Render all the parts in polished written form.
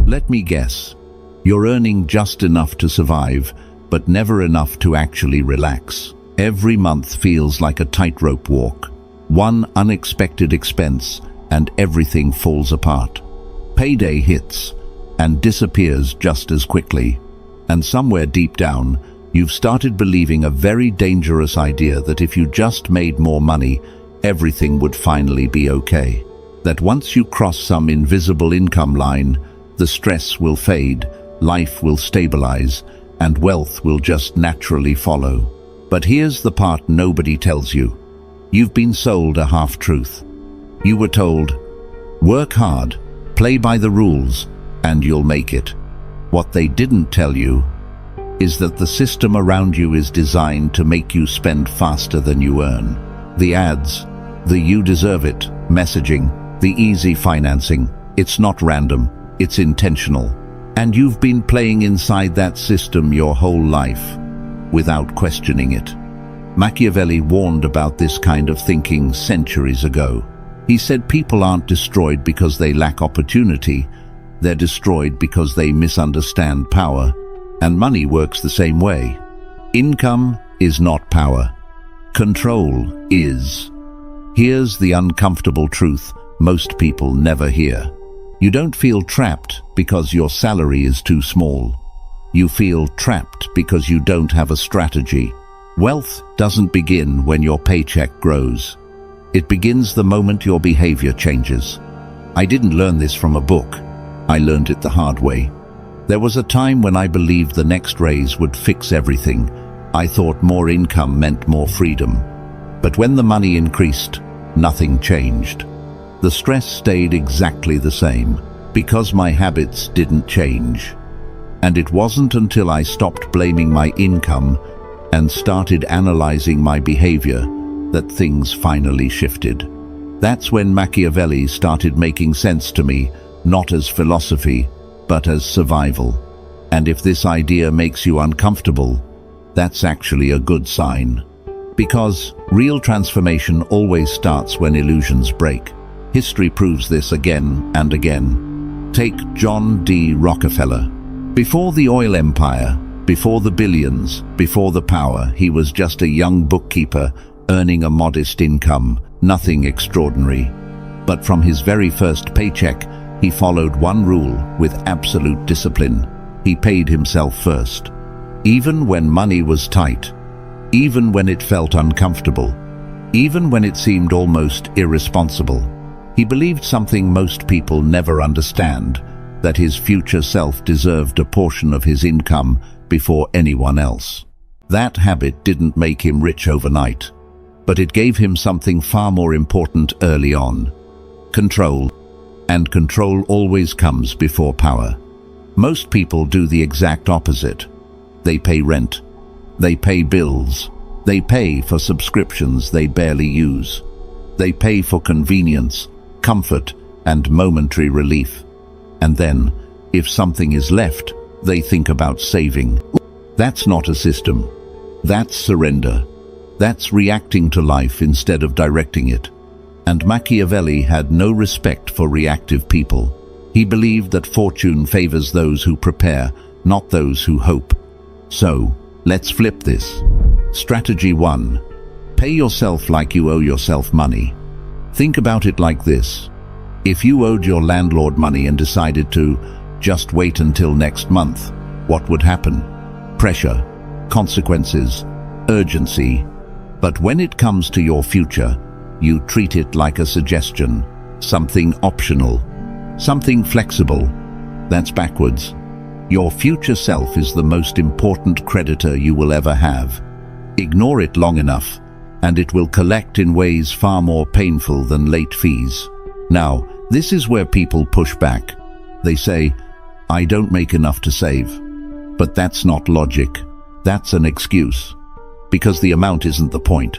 Let me guess. You're earning just enough to survive, but never enough to actually relax. Every month feels like a tightrope walk. One unexpected expense, and everything falls apart. Payday hits, and disappears just as quickly. And somewhere deep down, you've started believing a very dangerous idea that if you just made more money, everything would finally be okay. That once you cross some invisible income line, the stress will fade, life will stabilize, and wealth will just naturally follow. But here's the part nobody tells you. You've been sold a half-truth. You were told, work hard, play by the rules, and you'll make it. What they didn't tell you is that the system around you is designed to make you spend faster than you earn. The ads, the "you deserve it" messaging, the easy financing, it's not random, it's intentional. And you've been playing inside that system your whole life, without questioning it. Machiavelli warned about this kind of thinking centuries ago. He said people aren't destroyed because they lack opportunity, they're destroyed because they misunderstand power. And money works the same way. Income is not power. Control is. Here's the uncomfortable truth most people never hear. You don't feel trapped because your salary is too small. You feel trapped because you don't have a strategy. Wealth doesn't begin when your paycheck grows. It begins the moment your behavior changes. I didn't learn this from a book. I learned it the hard way. There was a time when I believed the next raise would fix everything. I thought more income meant more freedom. But when the money increased, nothing changed. The stress stayed exactly the same, because my habits didn't change. And it wasn't until I stopped blaming my income and started analyzing my behavior that things finally shifted. That's when Machiavelli started making sense to me, not as philosophy, but as survival. And if this idea makes you uncomfortable, that's actually a good sign. Because real transformation always starts when illusions break. History proves this again and again. Take John D. Rockefeller. Before the oil empire, before the billions, before the power, he was just a young bookkeeper earning a modest income, nothing extraordinary. But from his very first paycheck, he followed one rule with absolute discipline. He paid himself first. Even when money was tight, even when it felt uncomfortable, even when it seemed almost irresponsible, he believed something most people never understand, that his future self deserved a portion of his income before anyone else. That habit didn't make him rich overnight, but it gave him something far more important early on: control. And control always comes before power. Most people do the exact opposite. They pay rent, they pay bills, they pay for subscriptions they barely use. They pay for convenience, comfort, and momentary relief. And then, if something is left, they think about saving. That's not a system. That's surrender. That's reacting to life instead of directing it. And Machiavelli had no respect for reactive people. He believed that fortune favors those who prepare, not those who hope. So, let's flip this. Strategy 1. Pay yourself like you owe yourself money. Think about it like this. If you owed your landlord money and decided to just wait until next month, what would happen? Pressure, consequences, urgency. But when it comes to your future, you treat it like a suggestion, something optional, something flexible. That's backwards. Your future self is the most important creditor you will ever have. Ignore it long enough, and it will collect in ways far more painful than late fees. Now, this is where people push back. They say, I don't make enough to save. But that's not logic. That's an excuse. Because the amount isn't the point.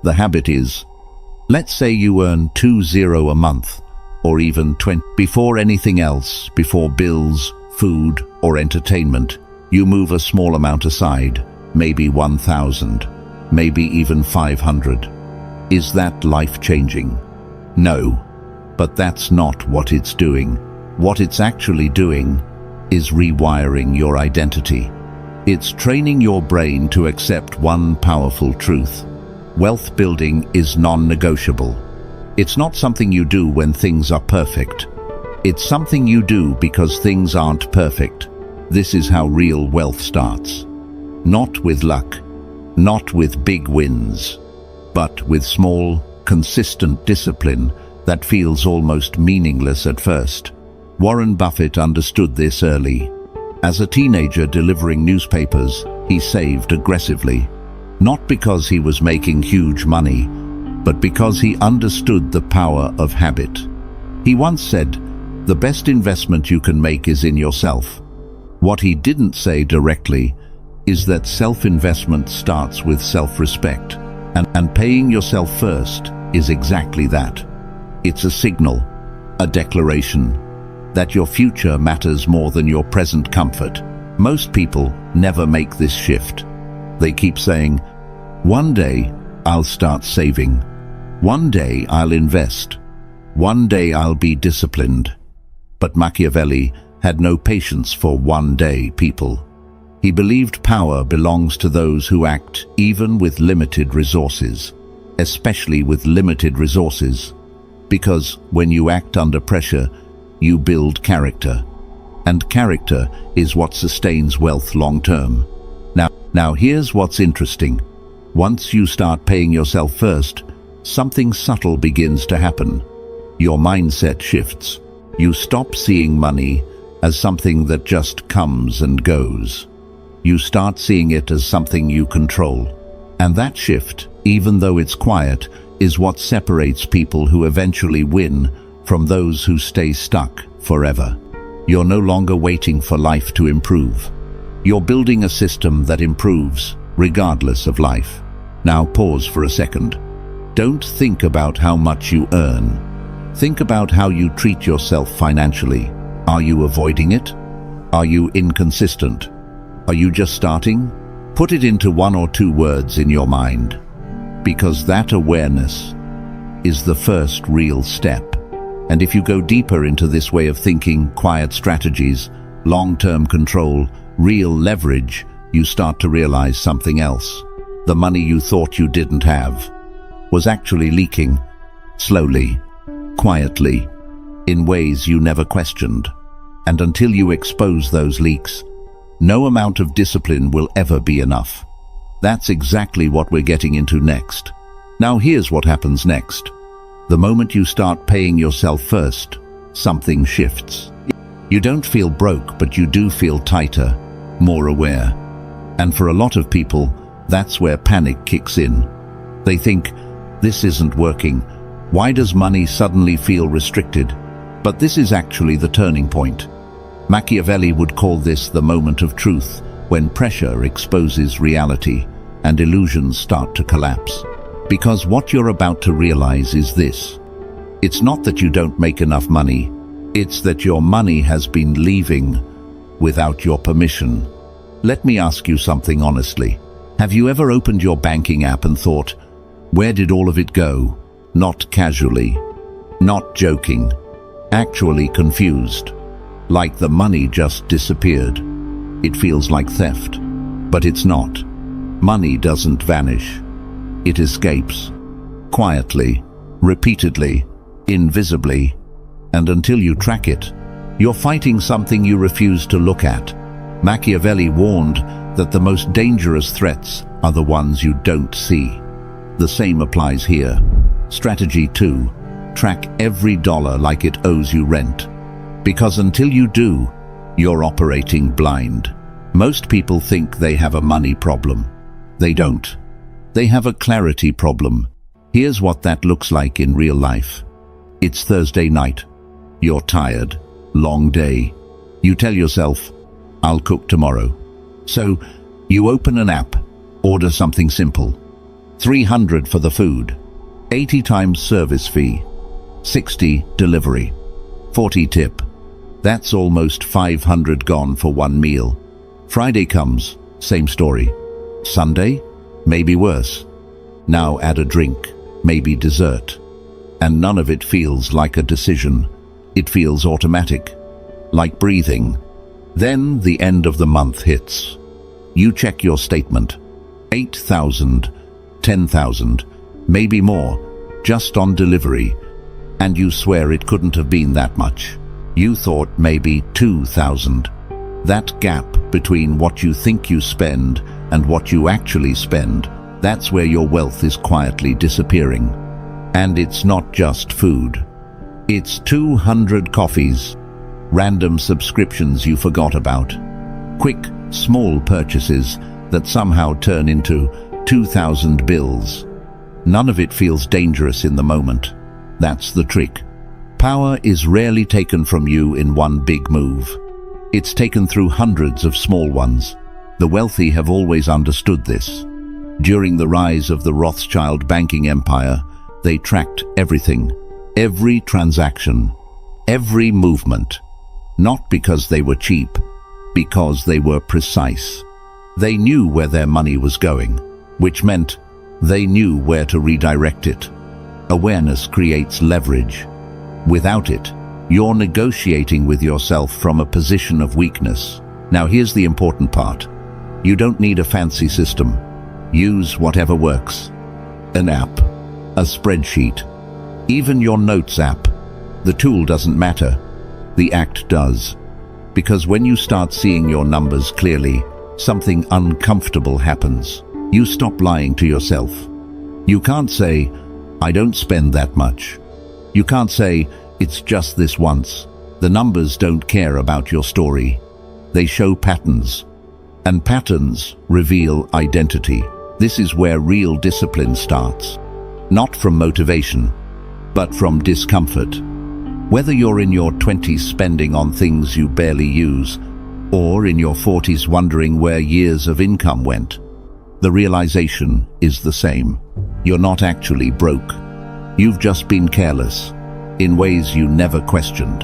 The habit is. Let's say you earn $20 a month, or even 20. Before anything else, before bills, food, or entertainment, you move a small amount aside, maybe 1,000, maybe even 500. Is that life-changing? No, but that's not what it's doing. what it's actually doing is rewiring your identity. It's training your brain to accept one powerful truth. Wealth building is non-negotiable. It's not something you do when things are perfect. It's something you do because things aren't perfect. This is how real wealth starts. Not with luck, not with big wins, but with small, consistent discipline that feels almost meaningless at first. Warren Buffett understood this early. As a teenager delivering newspapers, he saved aggressively. Not because he was making huge money, but because he understood the power of habit. He once said, "The best investment you can make is in yourself." What he didn't say directly is that self-investment starts with self-respect, and paying yourself first is exactly that. It's a signal, a declaration, that your future matters more than your present comfort. Most people never make this shift. They keep saying, "One day I'll start saving. One day I'll invest. One day I'll be disciplined." But Machiavelli had no patience for one-day people. He believed power belongs to those who act even with limited resources, especially with limited resources, because when you act under pressure, you build character, and character is what sustains wealth long-term. Now here's what's interesting. Once you start paying yourself first, something subtle begins to happen. Your mindset shifts. You stop seeing money as something that just comes and goes. You start seeing it as something you control. And that shift, even though it's quiet, is what separates people who eventually win from those who stay stuck forever. You're no longer waiting for life to improve. You're building a system that improves regardless of life. Now pause for a second. Don't think about how much you earn. Think about how you treat yourself financially. Are you avoiding it? Are you inconsistent? Are you just starting? Put it into one or two words in your mind, because that awareness is the first real step. And if you go deeper into this way of thinking, quiet strategies, long-term control, real leverage, you start to realize something else. The money you thought you didn't have was actually leaking, slowly, quietly, in ways you never questioned. And until you expose those leaks, no amount of discipline will ever be enough. That's exactly what we're getting into next. Now here's what happens next. The moment you start paying yourself first, something shifts. You don't feel broke, but you do feel tighter, more aware. And for a lot of people, that's where panic kicks in. They think, this isn't working. Why does money suddenly feel restricted? But this is actually the turning point. Machiavelli would call this the moment of truth, when pressure exposes reality and illusions start to collapse. Because what you're about to realize is this. It's not that you don't make enough money, it's that your money has been leaving without your permission. Let me ask you something honestly. Have you ever opened your banking app and thought, where did all of it go? Not casually, not joking, actually confused. Like the money just disappeared. It feels like theft, but it's not. Money doesn't vanish. It escapes, quietly, repeatedly, invisibly, and until you track it, you're fighting something you refuse to look at. Machiavelli warned that the most dangerous threats are the ones you don't see. The same applies here. Strategy 2. Track every dollar like it owes you rent. Because until you do, you're operating blind. Most people think they have a money problem. They don't. They have a clarity problem. Here's what that looks like in real life. It's Thursday night. You're tired. Long day. You tell yourself, I'll cook tomorrow. So you open an app, order something simple. $300 for the food, 80 times service fee, 60 delivery, 40 tip. That's almost $500 gone for one meal. Friday comes, same story. Sunday, maybe worse. Now add a drink, maybe dessert. And none of it feels like a decision. It feels automatic. like breathing. Then the end of the month hits. You check your statement. 8,000, 10,000, maybe more, just on delivery, and you swear it couldn't have been that much. You thought maybe 2,000. That gap between what you think you spend and what you actually spend, that's where your wealth is quietly disappearing. And it's not just food. It's 200 coffees, random subscriptions you forgot about, quick, small purchases that somehow turn into 2,000 bills. None of it feels dangerous in the moment. That's the trick. Power is rarely taken from you in one big move. It's taken through hundreds of small ones. The wealthy have always understood this. During the rise of the Rothschild banking empire, they tracked everything, every transaction, every movement. Not because they were cheap, because they were precise. They knew where their money was going, which meant they knew where to redirect it. Awareness creates leverage. Without it, you're negotiating with yourself from a position of weakness. Now here's the important part. You don't need a fancy system. Use whatever works. An app, a spreadsheet, even your notes app. The tool doesn't matter. The act does. Because when you start seeing your numbers clearly, something uncomfortable happens. You stop lying to yourself. You can't say, I don't spend that much. You can't say, it's just this once. The numbers don't care about your story. They show patterns. And patterns reveal identity. This is where real discipline starts. Not from motivation, but from discomfort. Whether you're in your 20s spending on things you barely use, or in your 40s wondering where years of income went, the realization is the same. You're not actually broke. You've just been careless, in ways you never questioned.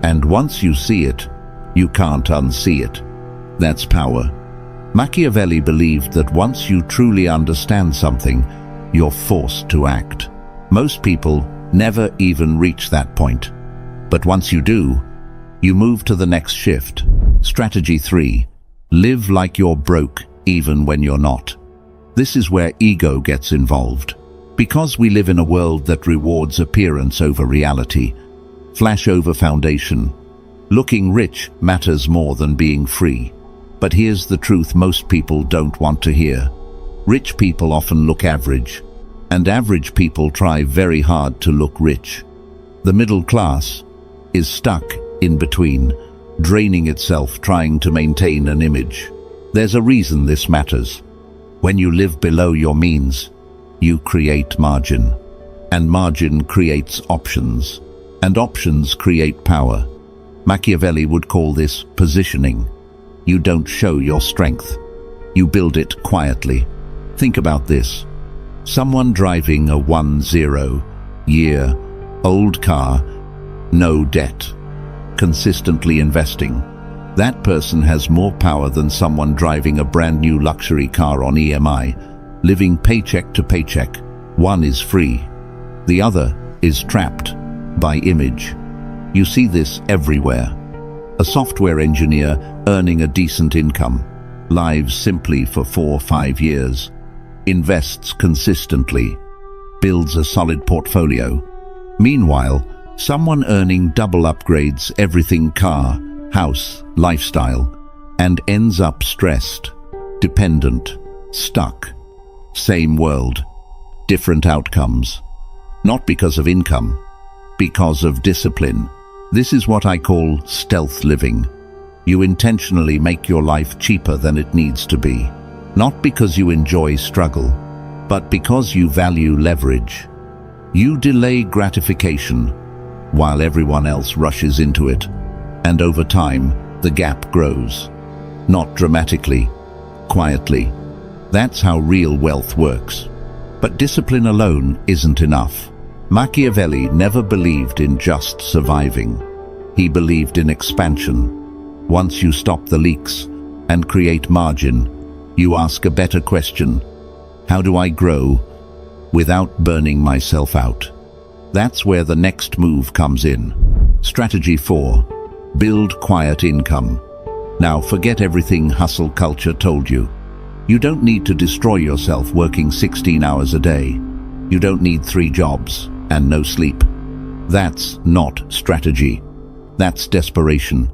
And once you see it, you can't unsee it. That's power. Machiavelli believed that once you truly understand something, you're forced to act. Most people never even reach that point. But once you do, you move to the next shift. Strategy 3. Live like you're broke even when you're not. This is where ego gets involved. Because we live in a world that rewards appearance over reality, flash over foundation, looking rich matters more than being free. But here's the truth most people don't want to hear. Rich people often look average, and average people try very hard to look rich. The middle class is stuck in between, draining itself trying to maintain an image. There's a reason this matters. When you live below your means, you create margin. And margin creates options. And options create power. Machiavelli would call this positioning. You don't show your strength. You build it quietly. Think about this. Someone driving a 10-year-old car, no debt, consistently investing. That person has more power than someone driving a brand new luxury car on EMI, living paycheck to paycheck. One is free. The other is trapped by image. You see this everywhere. A software engineer earning a decent income, lives simply for 4 or 5 years, invests consistently, builds a solid portfolio. Meanwhile, someone earning double upgrades everything: car, house, lifestyle, and ends up stressed, dependent, stuck. Same world, different outcomes. Not because of income, because of discipline. This is what I call stealth living. You intentionally make your life cheaper than it needs to be. Not because you enjoy struggle, but because you value leverage. You delay gratification while everyone else rushes into it. And over time, the gap grows. Not dramatically, quietly. That's how real wealth works. But discipline alone isn't enough. Machiavelli never believed in just surviving. He believed in expansion. Once you stop the leaks and create margin, you ask a better question. How do I grow without burning myself out? That's where the next move comes in. Strategy 4. Build quiet income. Now forget everything hustle culture told you. You don't need to destroy yourself working 16 hours a day. You don't need 3 jobs and no sleep. That's not strategy. That's desperation.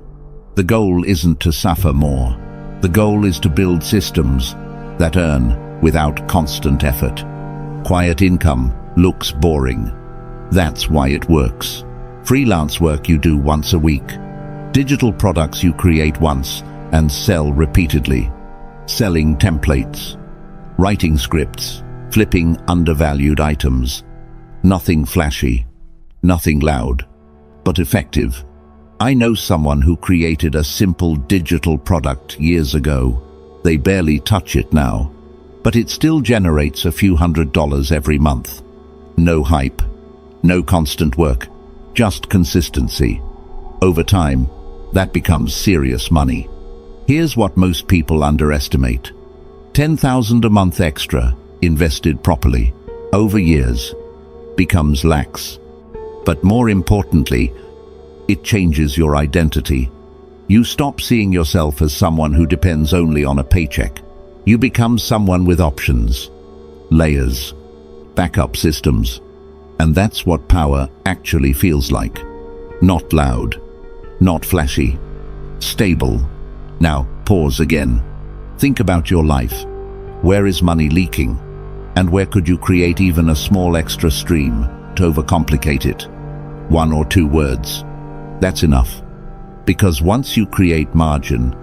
The goal isn't to suffer more. The goal is to build systems that earn without constant effort. Quiet income looks boring. That's why it works. Freelance work you do once a week. Digital products you create once and sell repeatedly. Selling templates. Writing scripts. Flipping undervalued items. Nothing flashy. Nothing loud. But effective. I know someone who created a simple digital product years ago. They barely touch it now, but it still generates a few $100s every month. No hype, no constant work, just consistency. Over time, that becomes serious money. Here's what most people underestimate. $10,000 a month extra, invested properly, over years, becomes lax. But more importantly, it changes your identity. You stop seeing yourself as someone who depends only on a paycheck. You become someone with options, layers, backup systems. And that's what power actually feels like. Not loud, not flashy, stable. Now, pause again. Think about your life. Where is money leaking? And where could you create even a small extra stream to overcomplicate it? 1 or 2 words. That's enough. Because once you create margin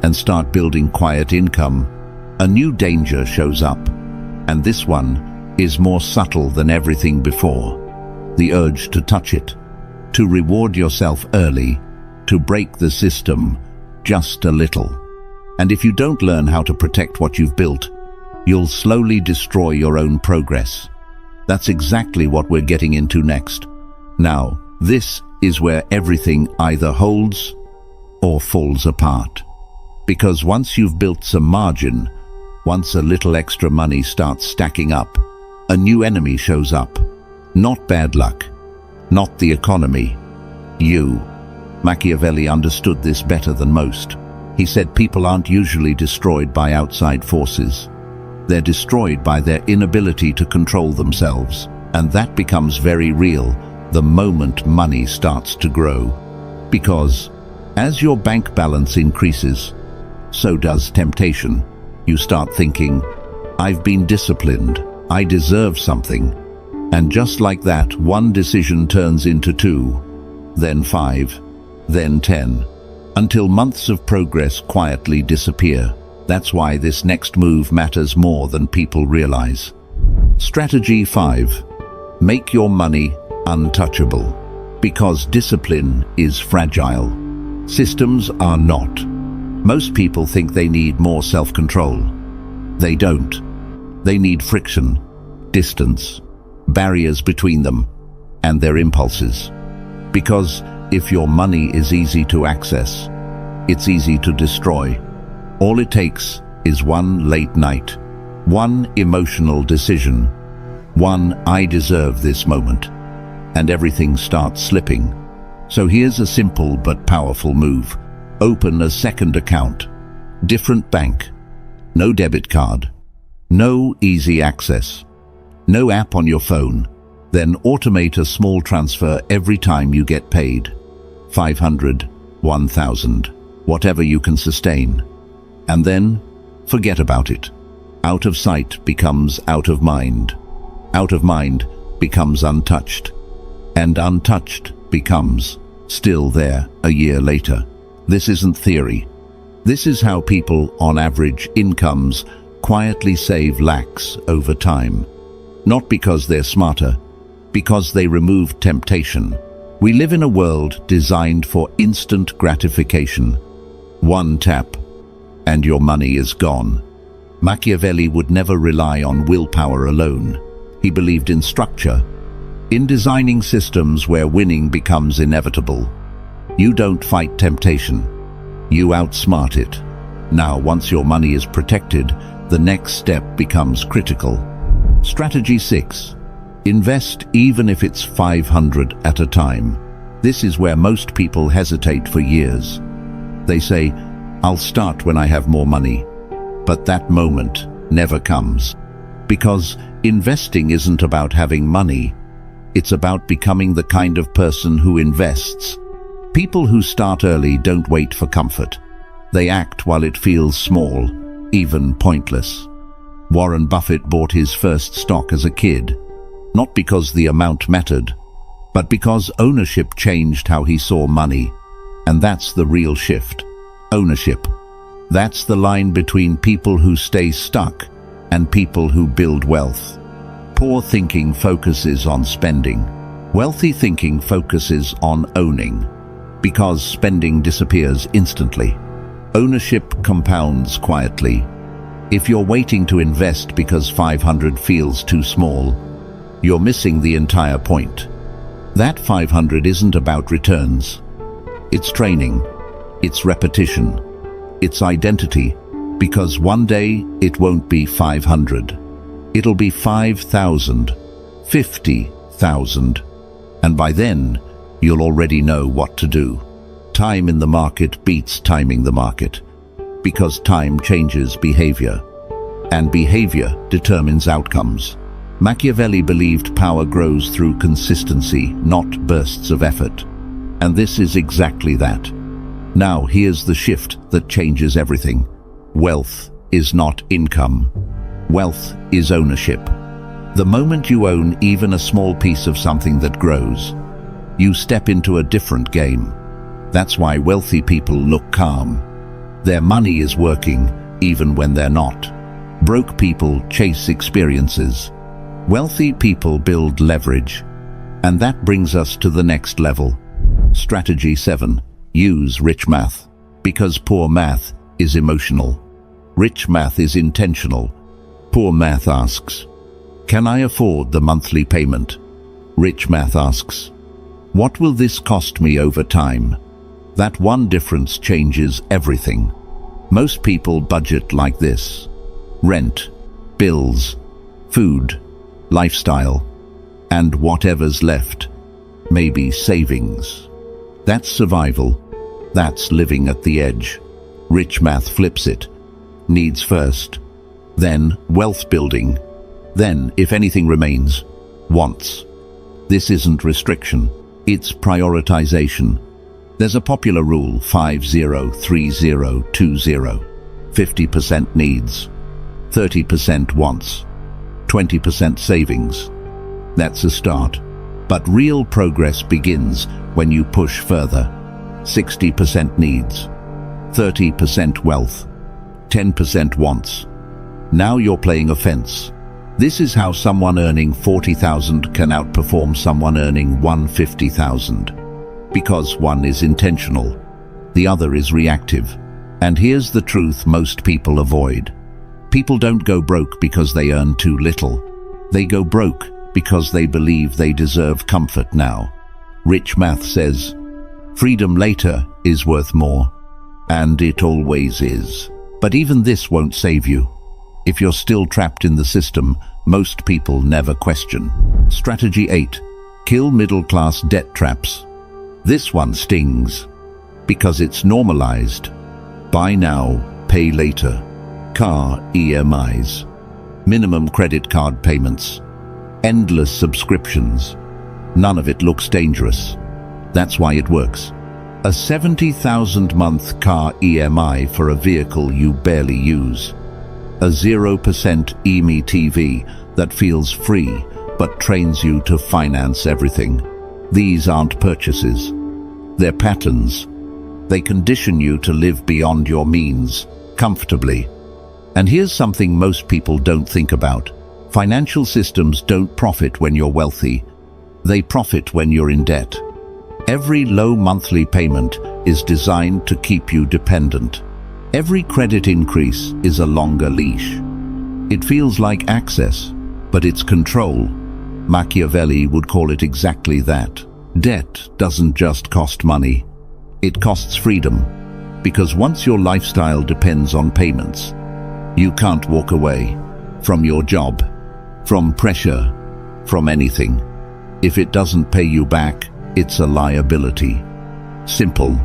and start building quiet income, a new danger shows up. And this one is more subtle than everything before. The urge to touch it, to reward yourself early, to break the system just a little. And if you don't learn how to protect what you've built, you'll slowly destroy your own progress. That's exactly what we're getting into next. Now, this is where everything either holds or falls apart. Because once you've built some margin, once a little extra money starts stacking up, a new enemy shows up. Not bad luck, not the economy, you. Machiavelli understood this better than most. He said people aren't usually destroyed by outside forces. They're destroyed by their inability to control themselves. And that becomes very real the moment money starts to grow. Because as your bank balance increases, so does temptation. You start thinking, I've been disciplined, I deserve something. And just like that, one decision turns into 2, then 5, then 10, until months of progress quietly disappear. That's why this next move matters more than people realize. Strategy 5. Make your money untouchable. Because discipline is fragile. Systems are not. Most people think they need more self-control. They don't. They need friction, distance, barriers between them, and their impulses. Because if your money is easy to access, it's easy to destroy. All it takes is one late night, one emotional decision, one I deserve this moment, and everything starts slipping. So here's a simple but powerful move. Open a second account. Different bank. No debit card. No easy access. No app on your phone. Then automate a small transfer every time you get paid. 500, 1,000, whatever you can sustain. And then forget about it. Out of sight becomes out of mind. Out of mind becomes untouched. And untouched becomes still there a year later. This isn't theory. This is how people on average incomes quietly save lakhs over time. Not because they're smarter, because they remove temptation. We live in a world designed for instant gratification. One tap, and your money is gone. Machiavelli would never rely on willpower alone. He believed in structure, in designing systems where winning becomes inevitable. You don't fight temptation. You outsmart it. Now, once your money is protected, the next step becomes critical. Strategy 6. Invest even if it's 500 at a time. This is where most people hesitate for years. They say, "I'll start when I have more money." But that moment never comes. Because investing isn't about having money. It's about becoming the kind of person who invests. People who start early don't wait for comfort. They act while it feels small, even pointless. Warren Buffett bought his first stock as a kid, not because the amount mattered, but because ownership changed how he saw money. And that's the real shift. Ownership. That's the line between people who stay stuck and people who build wealth. Poor thinking focuses on spending. Wealthy thinking focuses on owning, because spending disappears instantly. Ownership compounds quietly. If you're waiting to invest because 500 feels too small, you're missing the entire point. That 500 isn't about returns. It's training. It's repetition. It's identity. Because one day it won't be 500. It'll be 5,000, 50,000. And by then, you'll already know what to do. Time in the market beats timing the market. Because time changes behavior. And behavior determines outcomes. Machiavelli believed power grows through consistency, not bursts of effort. And this is exactly that. Now here's the shift that changes everything. Wealth is not income. Wealth is ownership. The moment you own even a small piece of something that grows, you step into a different game. That's why wealthy people look calm. Their money is working even when they're not. Broke people chase experiences. Wealthy people build leverage. And that brings us to the next level. Strategy 7. Use rich math. Because poor math is emotional. Rich math is intentional. Poor math asks, "Can I afford the monthly payment?" Rich math asks, "What will this cost me over time?" That one difference changes everything. Most people budget like this: rent, bills, food, lifestyle, and whatever's left, maybe savings. That's survival. That's living at the edge. Rich math flips it. Needs first, then wealth building, then, if anything remains, wants. This isn't restriction, it's prioritization. There's a popular rule: 50-30-20. 50% needs, 30% wants, 20% savings. That's a start. But real progress begins when you push further. 60% needs, 30% wealth, 10% wants. Now you're playing offense. This is how someone earning 40,000 can outperform someone earning 150,000. Because one is intentional, the other is reactive. And here's the truth most people avoid. People don't go broke because they earn too little. They go broke because they believe they deserve comfort now. Rich math says, freedom later is worth more. And it always is. But even this won't save you. If you're still trapped in the system, most people never question. Strategy 8. Kill middle-class debt traps. This one stings. Because it's normalized. Buy now, pay later. Car EMIs. Minimum credit card payments. Endless subscriptions. None of it looks dangerous. That's why it works. A 70,000 month car EMI for a vehicle you barely use. A 0% EMI TV that feels free but trains you to finance everything. These aren't purchases. They're patterns. They condition you to live beyond your means, comfortably. And here's something most people don't think about. Financial systems don't profit when you're wealthy. They profit when you're in debt. Every low monthly payment is designed to keep you dependent. Every credit increase is a longer leash. It feels like access, but it's control. Machiavelli would call it exactly that. Debt doesn't just cost money. It costs freedom. Because once your lifestyle depends on payments, you can't walk away from your job, from pressure, from anything. If it doesn't pay you back, it's a liability. Simple.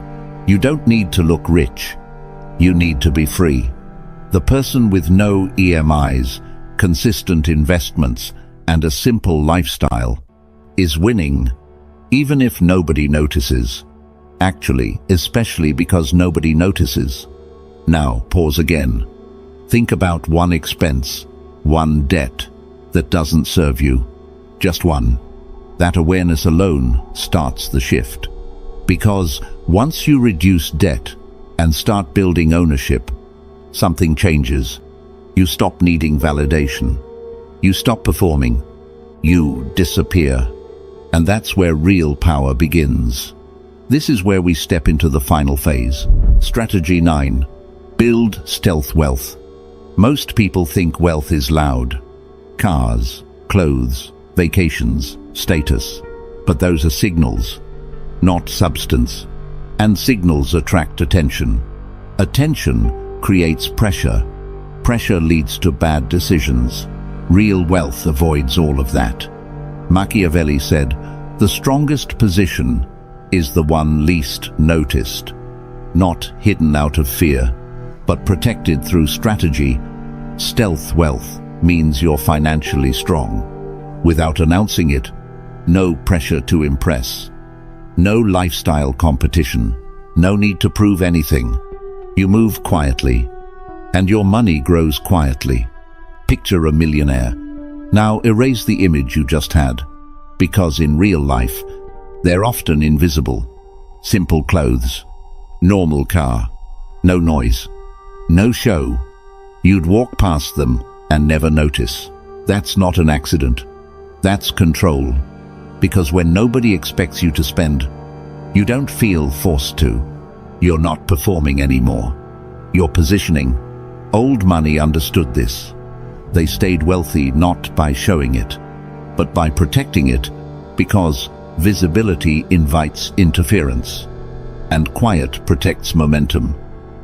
You don't need to look rich. You need to be free. The person with no EMIs, consistent investments, and a simple lifestyle is winning, even if nobody notices. Actually, especially because nobody notices. Now, pause again. Think about one expense, one debt that doesn't serve you. Just one. That awareness alone starts the shift. Because once you reduce debt and start building ownership, something changes. You stop needing validation. You stop performing. You disappear. And that's where real power begins. This is where we step into the final phase. Strategy 9. Build stealth wealth. Most people think wealth is loud. Cars, clothes, vacations, status. But those are signals, not substance. And signals attract attention. Attention creates pressure. Pressure leads to bad decisions. Real wealth avoids all of that. Machiavelli said, "The strongest position is the one least noticed." Not hidden out of fear, but protected through strategy. Stealth wealth means you're financially strong. Without announcing it, no pressure to impress. No lifestyle competition. No need to prove anything. You move quietly, and your money grows quietly. Picture a millionaire. Now erase the image you just had, because in real life, they're often invisible. Simple clothes, normal car, no noise, no show. You'd walk past them and never notice. That's not an accident. That's control. Because when nobody expects you to spend, you don't feel forced to. You're not performing anymore. You're positioning. Old money understood this. They stayed wealthy not by showing it, but by protecting it, because visibility invites interference, and quiet protects momentum.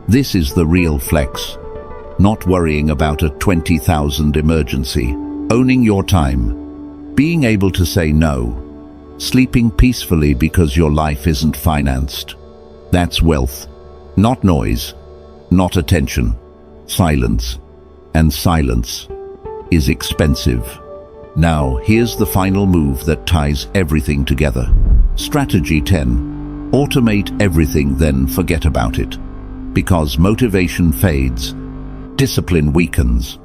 This is the real flex. Not worrying about a 20,000 emergency. Owning your time. Being able to say no. Sleeping peacefully because your life isn't financed. That's wealth. Not noise. Not attention. Silence. And silence is expensive. Now, here's the final move that ties everything together. Strategy 10. Automate everything, then forget about it. Because motivation fades, discipline weakens,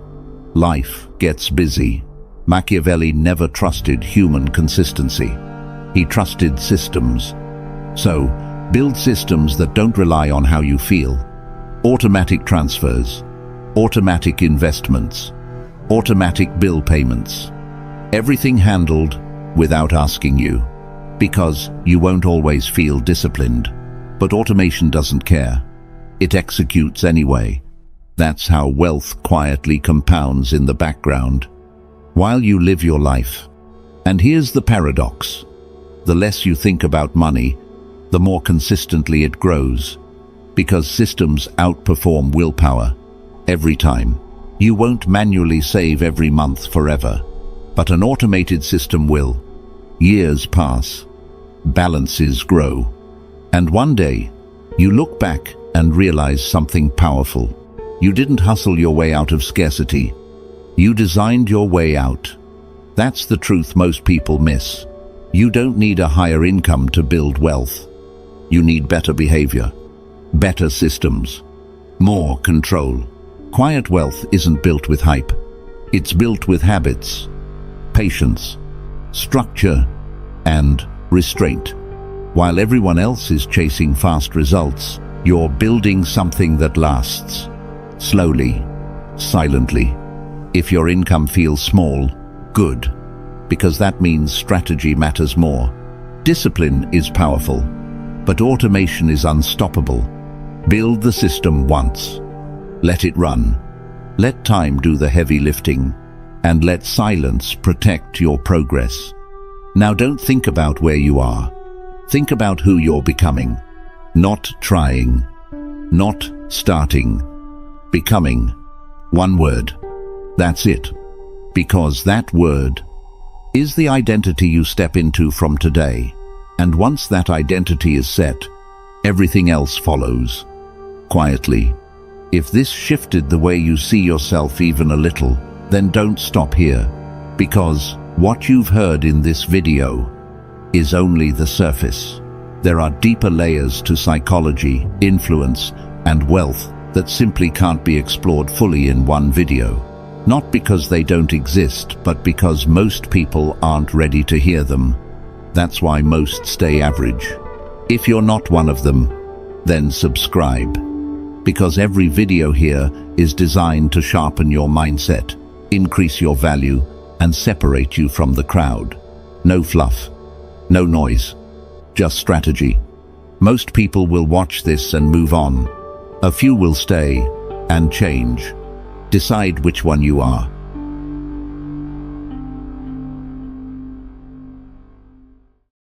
life gets busy. Machiavelli never trusted human consistency. He trusted systems. So, build systems that don't rely on how you feel. Automatic transfers, automatic investments, automatic bill payments. Everything handled without asking you. Because you won't always feel disciplined. But automation doesn't care. It executes anyway. That's how wealth quietly compounds in the background, while you live your life. And here's the paradox. The less you think about money, the more consistently it grows. Because systems outperform willpower every time. You won't manually save every month forever, but an automated system will. Years pass, balances grow, and one day you look back and realize something powerful. You didn't hustle your way out of scarcity. You designed your way out. That's the truth most people miss. You don't need a higher income to build wealth. You need better behavior, better systems, more control. Quiet wealth isn't built with hype. It's built with habits, patience, structure, and restraint. While everyone else is chasing fast results, you're building something that lasts. Slowly, silently. If your income feels small, good, because that means strategy matters more. Discipline is powerful, but automation is unstoppable. Build the system once. Let it run. Let time do the heavy lifting, and let silence protect your progress. Now don't think about where you are. Think about who you're becoming. Not trying, not starting, becoming. One word. That's it. Because that word is the identity you step into from today. And once that identity is set, everything else follows. Quietly. If this shifted the way you see yourself even a little, then don't stop here. Because what you've heard in this video is only the surface. There are deeper layers to psychology, influence, and wealth that simply can't be explored fully in one video. Not because they don't exist, but because most people aren't ready to hear them. That's why most stay average. If you're not one of them, then subscribe. Because every video here is designed to sharpen your mindset, increase your value, and separate you from the crowd. No fluff, no noise, just strategy. Most people will watch this and move on. A few will stay and change. Decide which one you are.